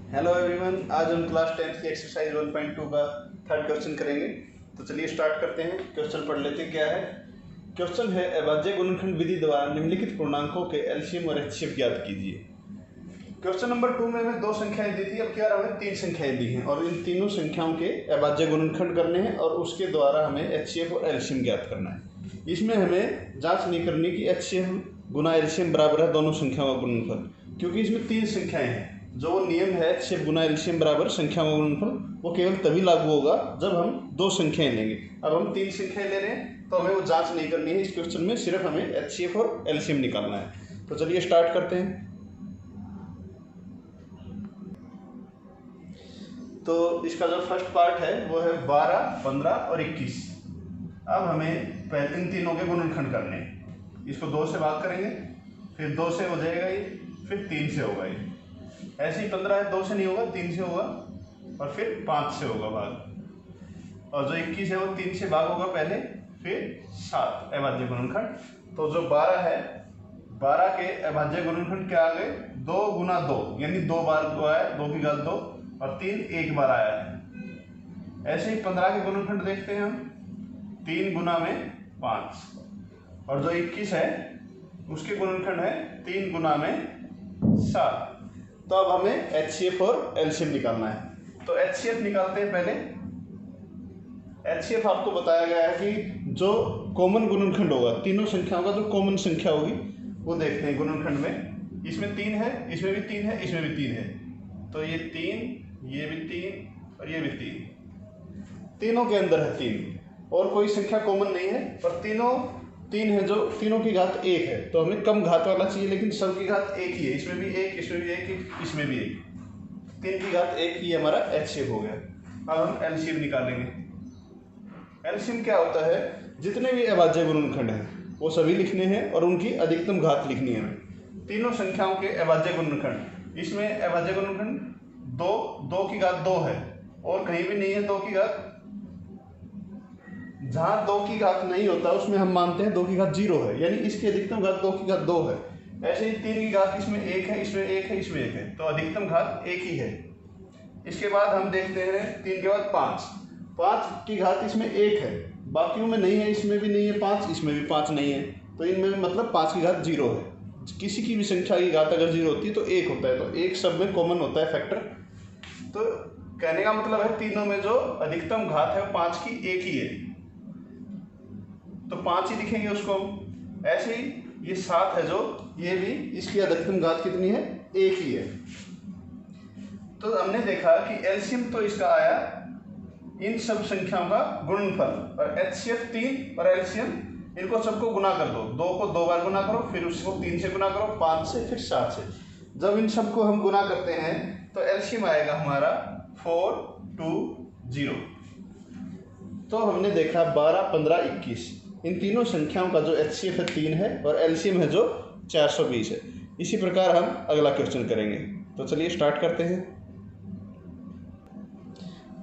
Hello everyone, आज हम class 10th की एक्सरसाइज 1.2 का थर्ड क्वेश्चन करेंगे। तो चलिए स्टार्ट करते हैं। क्वेश्चन पढ़ लेते हैं क्या है। क्वेश्चन है अभाज्य गुणनखंड विधि द्वारा निम्नलिखित पूर्णांकों के एलसीएम और एचसीएफ ज्ञात कीजिए। क्वेश्चन नंबर 2 में हमें 2 संख्याएं दी थी, अब क्या हमें 3 संख्याएं दी हैं और इन तीनों संख्याओं के अभाज्य गुणनखंड करने हैं और उसके द्वारा हमें एचसीएफ और एलसीएम ज्ञात करना है। इसमें हमें जांच नहीं करनी कि एचसीएफ गुना एलसीएम बराबर है दोनों संख्याओं का गुणनफल, क्योंकि इसमें 3 संख्याएं हैं। जो वो नियम है एचसीएफ गुना एलसीएम बराबर संख्याओं का गुणनफल, वो केवल तभी लागू होगा जब हम 2 संख्याएं लेंगे। अब हम 3 संख्याएं ले रहे हैं तो हमें वो जांच नहीं करनी है इस क्वेश्चन में, सिर्फ हमें एचसीएफ और एलसीएम निकालना है। तो चलिए स्टार्ट करते हैं। तो इसका जो फर्स्ट पार्ट है वो है 12, 15 और 21। अब हमें पहले इन तीनों के गुणनखंड करने हैं। इसको 2 से भाग करेंगे, फिर 2 से हो जाएगा ये, फिर 3 से होगा ये। ऐसे ही 15 है, 2 से नहीं होगा, 3 से होगा और फिर 5 से होगा भाग। और जो 21 है वो 3 से भाग होगा पहले, फिर 7 अभाज्य गुणनखंड। तो जो 12 है, 12 के अभाज्य गुणनखंड क्या आ गए, 2 गुना 2, यानी 2 बार आया, 2 की घात 2, और 3 एक बार आया है। ऐसे ही 15 के गुणनखंड देखते हैं हम, 3 गुना में 5, और जो 21 है उसके गुणनखंड है 3 गुना में 7। तो अब हमें एचसीएफ और एलसीएम निकालना है। तो एचसीएफ निकालते हैं पहले। एचसीएफ आपको बताया गया है कि जो कॉमन गुणनखंड होगा, तीनों संख्याओं का जो कॉमन संख्या होगी वो देखते हैं गुणनखंड में। इसमें 3 है, इसमें भी 3 है, इसमें भी 3 है, तो ये 3, ये भी 3 और ये भी 3, तीनों के अंदर है 3 और कोई संख्या कॉमन नहीं है, पर तीनों 3 है, जो तीनों की घात 1 है। तो हमें कम घात वाला चाहिए, लेकिन सब की घात 1 ही है। इसमें भी 1, इसमें भी 1, इसमें भी 1, 3 की घात 1 ही हमारा एचसीएफ हो गया। अब हम एलसीएम निकालेंगे। एलसीएम क्या होता है, जितने भी अभाज्य गुणनखंड हैं वो सभी लिखने हैं और उनकी अधिकतम घात लिखनी है हमें। तीनों संख्याओं के अभाज्य गुणनखंड, इसमें अभाज्य गुणनखंड 2 की घात 2 है और कहीं भी नहीं है 2 की घात। जहां 2 की घात नहीं होता उसमें हम मानते हैं 2 की घात 0 है, यानी इसकी अधिकतम घात 2 की घात 2 है। ऐसे ही 3 की घात इसमें 1 है, इसमें 1 है, इसमें 1 है, तो अधिकतम घात 1 ही है। इसके बाद हम देखते हैं 3 के बाद 5 की घात इसमें 1 है, बाकियों में नहीं है, इसमें भी नहीं है 5, इसमें भी 5 नहीं है, तो इनमें भी मतलब 5 की घात 0 है। किसी की भी संख्या की घात अगर 0 होती है तो 1 होता है, तो 1 सब में कॉमन होता है फैक्टर। तो कहने का मतलब है तीनों में जो अधिकतम घात है वो 5 की 1 ही है, तो 5 ही लिखेंगे उसको हम। ऐसे ही ये 7 है जो, ये भी इसकी अधिकतम घात कितनी है, 1 ही है। तो हमने देखा कि एलसीएम तो इसका आया इन सब संख्याओं का गुणनफल, और एचसीएफ 3 और एलसीएम इनको सबको गुना कर दो। 2 को 2 बार गुना करो, फिर उसको 3 से गुना करो, 5 से, फिर 7 से। जब इन सबको हम गुना करते हैं तो एलसीएम आएगा हमारा 420। तो हमने देखा 12, 15, 21 इन तीनों संख्याओं का जो एचसीएफ है 3 है और एलसीएम है जो 420 है। इसी प्रकार हम अगला क्वेश्चन करेंगे। तो चलिए स्टार्ट करते हैं।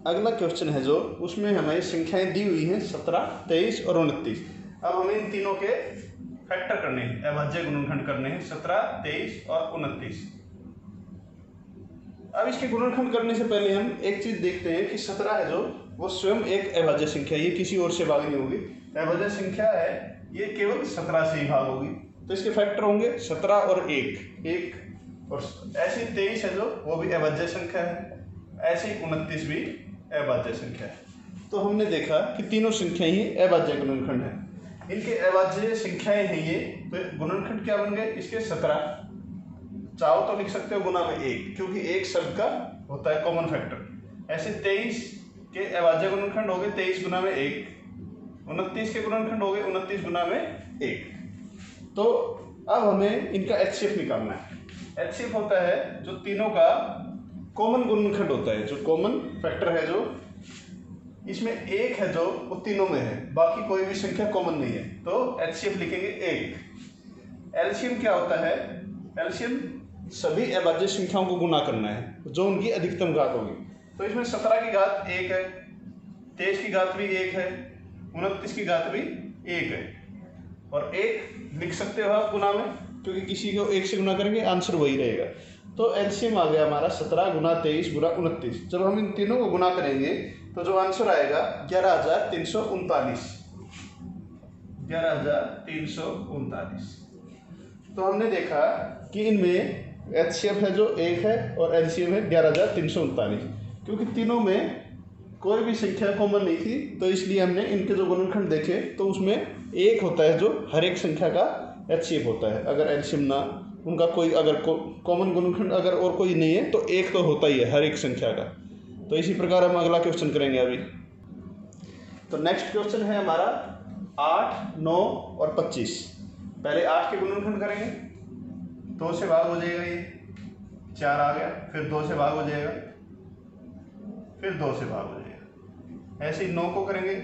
अगला क्वेश्चन है जो, उसमें हमें संख्याएं दी हुई हैं 17, 23 और 29। अब हमें इन तीनों के फैक्टर करने हैं, अभाज्य गुणनखंड करने हैं, 17, 23 और 29। अब इसके गुणनखंड करने से पहले हम एक चीज देखते हैं कि 17 है जो, वो स्वयं एक अभाज्य संख्या, ये किसी और से भाग नहीं होगी, अभाज्य संख्या है, ये केवल 17 से ही भाग होगी। तो इसके फैक्टर होंगे 17 और 1, और ऐसे 23 है जो, वो भी अभाज्य संख्या है, ऐसे ही 29 भी अभाज्य संख्या है। तो हमने देखा कि तीनों संख्याएं ही अभाज्य गुणनखंड है। इनके अभाज्य संख्याएं हैं ये, तो गुणनखंड क्या बन गए इसके 17। चाहो तो लिख सकते हो गुना में 1, क्योंकि 1 सबका होता है कॉमन फैक्टर। ऐसे 23 के अभाज्य गुणनखंड हो गए 23 गुना में 1, 29 के गुणनखंड हो गए 29 गुना में 1। तो अब हमें इनका एचसीएफ निकालना है। एचसीएफ होता है जो तीनों का कॉमन गुणनखंड होता है, जो कॉमन फैक्टर है, जो इसमें 1 है जो वो तीनों में है, बाकी कोई भी संख्या कॉमन नहीं है, तो एचसीएफ लिखेंगे 1। एलसीएम क्या होता है, एलसीएम सभी अभाज्य संख्याओं को गुना करना है जो उनकी अधिकतम घात होगी। तो इसमें 17 की घात 1 है, 23 की घात भी 1 है, 29 की घात भी 1 है, और 1 लिख सकते हो आप गुना में, क्योंकि किसी को 1 से गुना करेंगे आंसर वही रहेगा। तो एलसीएम आ गया हमारा 17 गुना 23 गुना 29। जब हम इन तीनों को गुना करेंगे तो जो आंसर आएगा 11,339। 11,339। तो हमने देखा कि इनमें एचसीएफ है जो 1 है और एलसीएम है 11,339। क्योंकि तीनों में कोई भी संख्या कॉमन नहीं थी तो इसलिए हमने इनके जो गुणनखंड देखे तो उसमें 1 होता है जो हर एक संख्या का एचसीएफ होता है। अगर एलसीएम ना उनका कोई अगर कॉमन गुणनखंड अगर और कोई नहीं है तो 1 तो होता ही है हर एक संख्या का। तो इसी प्रकार हम अगला क्वेश्चन करेंगे अभी। तो नेक्स्ट क्वेश्चन है हमारा 8, 9 और 25। पहले 8 के गुणनखंड करेंगे, 2 से भाग हो जाएगा, ये 4 आ गया, फिर 2 से भाग हो जाएगा, फिर 2 से भाग हो जाएगा। ऐसे ही 9 को करेंगे,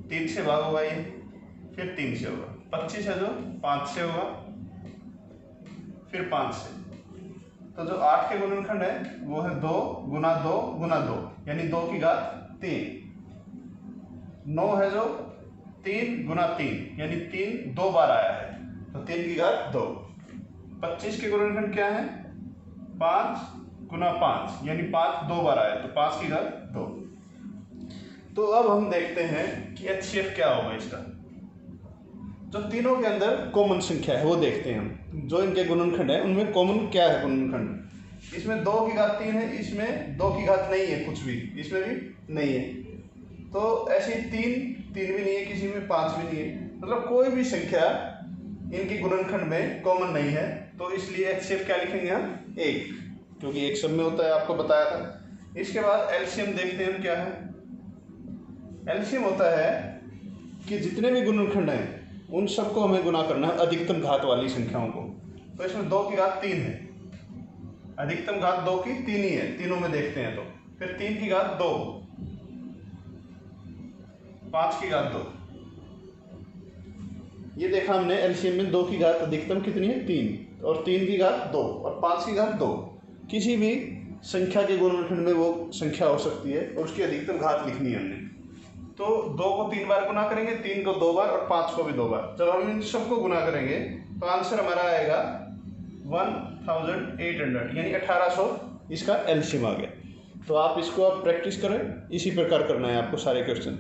3 से भाग होगा ये, फिर 3 से होगा। 25 है जो 5 से होगा, फिर 5 से। तो जो 8 के गुणनखंड है वो है 2 गुना 2 गुना 2 यानी 2 की घात 3। 9 है जो 3 गुना 3 यानी 3 2 बार आया है तो 3 की घात 2। 25 के गुणनखंड क्या है 5 गुना 5 यानी 5 2 बार आया तो 5 की घात 2। तो अब हम देखते हैं कि एचसीएफ क्या होगा इसका। जो तीनों के अंदर कॉमन संख्या है वो देखते हैं हम। जो इनके गुणनखंड है उनमें कॉमन क्या है गुणनखंड। इसमें 2 की घात 3 है, इसमें 2 की घात नहीं है, कुछ भी इसमें भी नहीं है। तो ऐसे ही 3 भी नहीं है, किसी में 5 भी नहीं है, मतलब कोई भी संख्या इनकी गुणनखंड में कॉमन नहीं है। तो इसलिए एचसीएफ क्या लिखेंगे हम 1, क्योंकि 1 सब में होता है, आपको बताया था। इसके बाद एलसीएम देखते हैं क्या है। एलसीएम होता है कि जितने भी गुणनखंड हैं उन सबको हमें गुना करना है अधिकतम घात वाली संख्याओं को। तो इसमें 2 की घात 3 है, अधिकतम घात 2 की 3 ही है, तीनों में देखते हैं। तो फिर 3 की घात 2, 5 की घात 2। ये देखा हमने एलसीएम में 2 की घात अधिकतम कितनी है 3 और 3 की घात 2 और 5 की घात 2। किसी भी संख्या के गुणनखंड में वो संख्या हो सकती है और उसकी अधिकतम घात लिखनी है हमने। तो 2 को 3 बार गुना करेंगे, 3 को 2 बार और 5 को भी 2 बार। जब हम इन सबको गुना करेंगे तो आंसर हमारा आएगा 1800 यानी 1800 इसका एलसीएम आ गया। तो आप इसको आप प्रैक्टिस करें, इसी प्रकार करना है आपको सारे क्वेश्चन।